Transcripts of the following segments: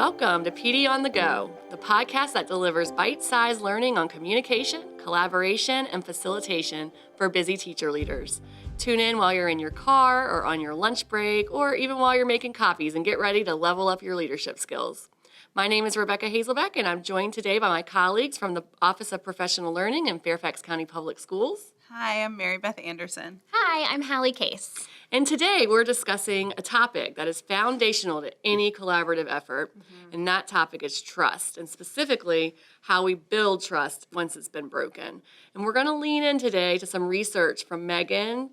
Welcome to PD on the Go, the podcast that delivers bite-sized learning on communication, collaboration, and facilitation for busy teacher leaders. Tune in while you're in your car or on your lunch break or even while you're making coffees and get ready to level up your leadership skills. My name is Rebecca Hazelbeck, and I'm joined today by my colleagues from the Office of Professional Learning in Fairfax County Public Schools. Hi, I'm Mary Beth Anderson. Hi, I'm Hallie Case. And today we're discussing a topic that is foundational to any collaborative effort, and that topic is trust, and specifically how we build trust once it's been broken. And we're going to lean in today to some research from Megan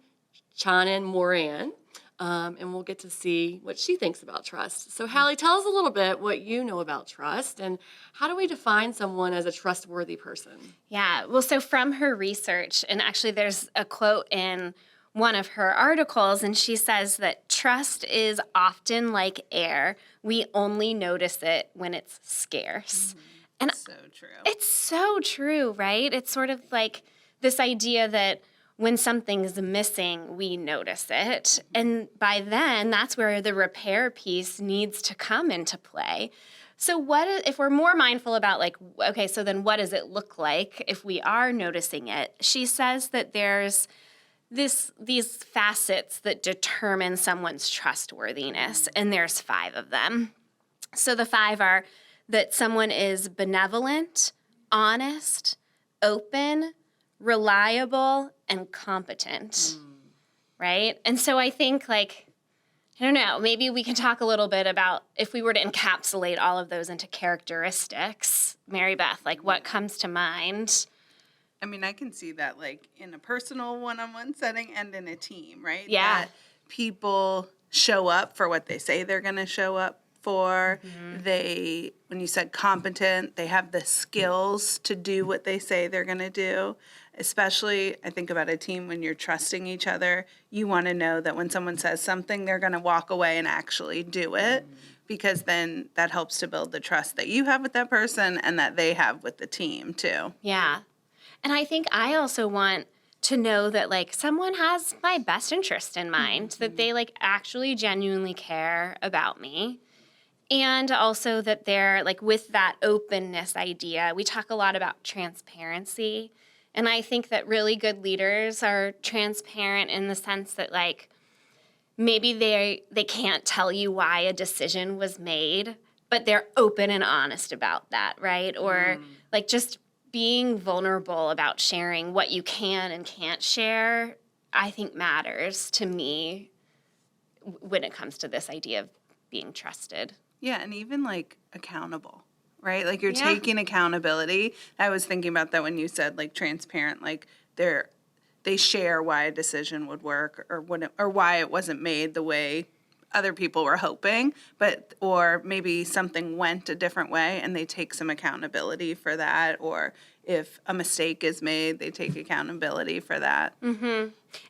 Tschannen-Moran, and we'll get to see what she thinks about trust. So Hallie, tell us a little bit what you know about trust, and how do we define someone as a trustworthy person? Yeah, well, so from her research, and actually there's a quote in one of her articles, and she says that trust is often like air. We only notice it when it's scarce. And So true. it's so true, right? It's sort of like this idea that when something's missing, we notice it. And by then, that's where the repair piece needs to come into play. So if we're more mindful about okay, so then what does it look like if we are noticing it? She says that there's these facets that determine someone's trustworthiness, and there's 5 of them. So the 5 are that someone is benevolent, honest, open, reliable, and competent, right? And so I think, I don't know, maybe we can talk a little bit about if we were to encapsulate all of those into characteristics. Mary Beth, what comes to mind? I mean, I can see that in a personal one-on-one setting and in a team, right? Yeah. That people show up for what they say they're going to show up for. When you said competent, they have the skills to do what they say they're going to do. Especially, I think about a team when you're trusting each other, you want to know that when someone says something, they're going to walk away and actually do it, because then that helps to build the trust that you have with that person and that they have with the team too. Yeah. And I think I also want to know that someone has my best interest in mind, that they actually genuinely care about me. And also that they're with that openness idea, we talk a lot about transparency. And I think that really good leaders are transparent in the sense that maybe they can't tell you why a decision was made, but they're open and honest about that, right? Or just being vulnerable about sharing what you can and can't share, I think matters to me when it comes to this idea of being trusted. Yeah, and even accountable, right? You're taking accountability. I was thinking about that when you said transparent, they share why a decision would work or why it wasn't made the way other people were hoping, or maybe something went a different way and they take some accountability for that, or if a mistake is made, they take accountability for that. Mm-hmm.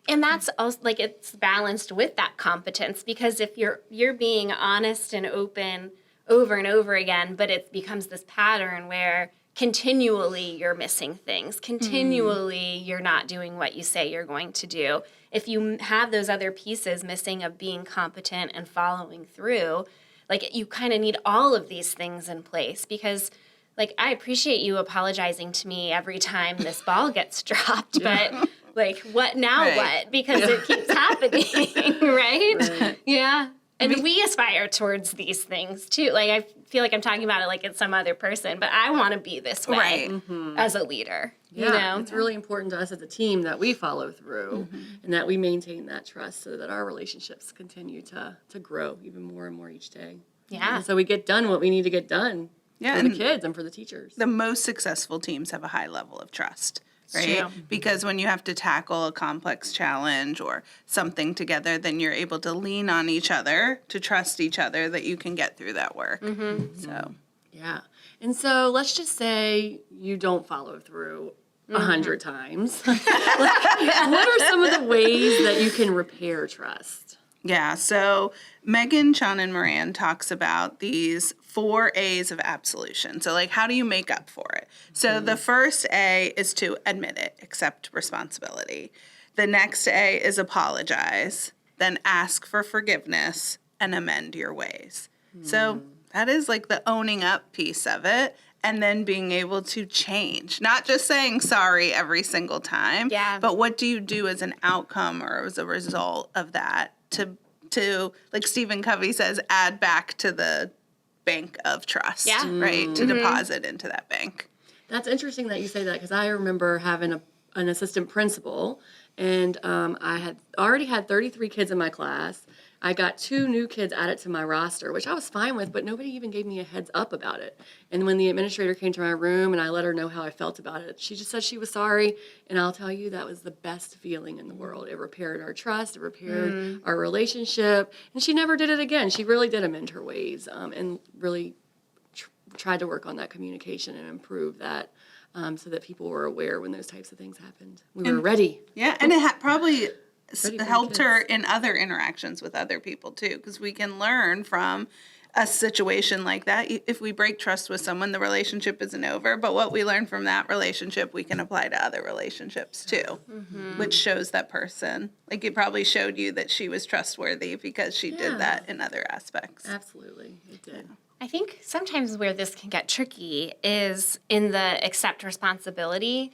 And that's also it's balanced with that competence, because if you're being honest and open over and over again, but it becomes this pattern where continually you're missing things, continually you're not doing what you say you're going to do. If you have those other pieces missing of being competent and following through, you kind of need all of these things in place, because I appreciate you apologizing to me every time this ball gets dropped, but what now? Right. What? Because it keeps happening, right? Yeah. And we aspire towards these things too. I feel like I'm talking about it like it's some other person, but I want to be this way as a leader. Yeah, you know? It's really important to us as a team that we follow through and that we maintain that trust so that our relationships continue to grow even more and more each day. Yeah. And so we get done what we need to get done for the kids and for the teachers. The most successful teams have a high level of trust, right? True. Because when you have to tackle a complex challenge or something together, then you're able to lean on each other, to trust each other that you can get through that work. So, Yeah. And so let's just say you don't follow through 100 times. What are some of the ways that you can repair trust? yeah, so Megan Tschannen-Moran talks about these 4 A's of absolution. So, how do you make up for it? So, the first A is to admit it, accept responsibility. The next A is apologize, then ask for forgiveness and amend your ways. So, That is like the owning up piece of it. And then being able to change, not just saying sorry every single time, Yeah. but what do you do as an outcome or as a result of that to like Stephen Covey says, add back to the bank of trust, Yeah. right? To deposit into that bank. That's interesting that you say that, because I remember having an assistant principal, and I had already had 33 kids in my class. I got 2 new kids added to my roster, which I was fine with, but nobody even gave me a heads up about it. And when the administrator came to my room and I let her know how I felt about it, she just said she was sorry. And I'll tell you, that was the best feeling in the world. It repaired our trust, it repaired our relationship. And she never did it again. She really did amend her ways and really tried to work on that communication and improve that, so that people were aware when those types of things happened. We were ready. Yeah, and it probably Ready for helped the her in other interactions with other people too, because we can learn from a situation like that. If we break trust with someone, the relationship isn't over, but what we learn from that relationship, we can apply to other relationships too, which shows that person. Like it probably showed you that she was trustworthy because she did that in other aspects. Absolutely, it did. I think sometimes where this can get tricky is in the accept responsibility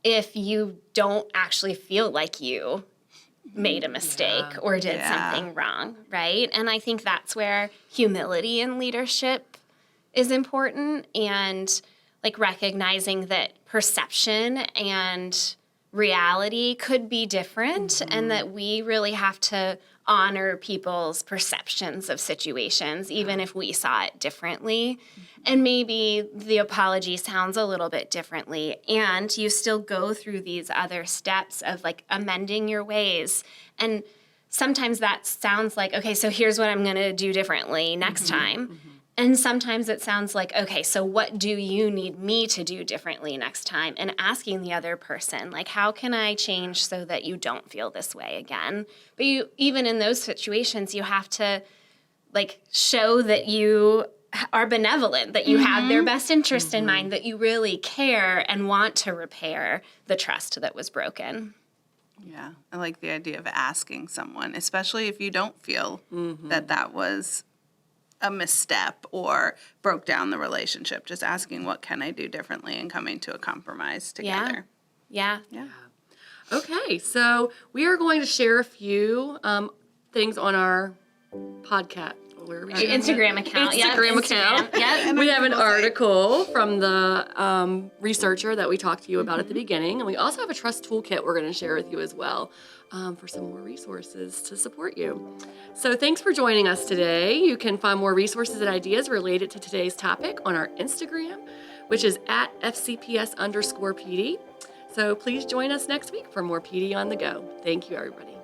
if you don't actually feel like you made a mistake or did something wrong, right? And I think that's where humility in leadership is important, and like recognizing that perception and reality could be different, and that we really have to honor people's perceptions of situations, even if we saw it differently. And maybe the apology sounds a little bit differently, and you still go through these other steps of like amending your ways. And sometimes that sounds like, okay, so here's what I'm going to do differently next time. And sometimes it sounds like, okay, so what do you need me to do differently next time? And asking the other person, like, how can I change so that you don't feel this way again? But you, even in those situations, you have to like show that you are benevolent, that you have their best interest in mind, that you really care and want to repair the trust that was broken. Yeah, I like the idea of asking someone, especially if you don't feel that was a misstep or broke down the relationship. Just asking, what can I do differently, and coming to a compromise together. Yeah. Okay, so we are going to share a few things on our podcast. Where are we sharing Instagram it? account. Instagram account. Yep. We have an article from the researcher that we talked to you about at the beginning, and we also have a trust toolkit we're going to share with you as well, for some more resources to support you. So thanks for joining us today. You can find more resources and ideas related to today's topic on our Instagram, which is at FCPS_PD. So please join us next week for more PD on the Go. Thank you, everybody.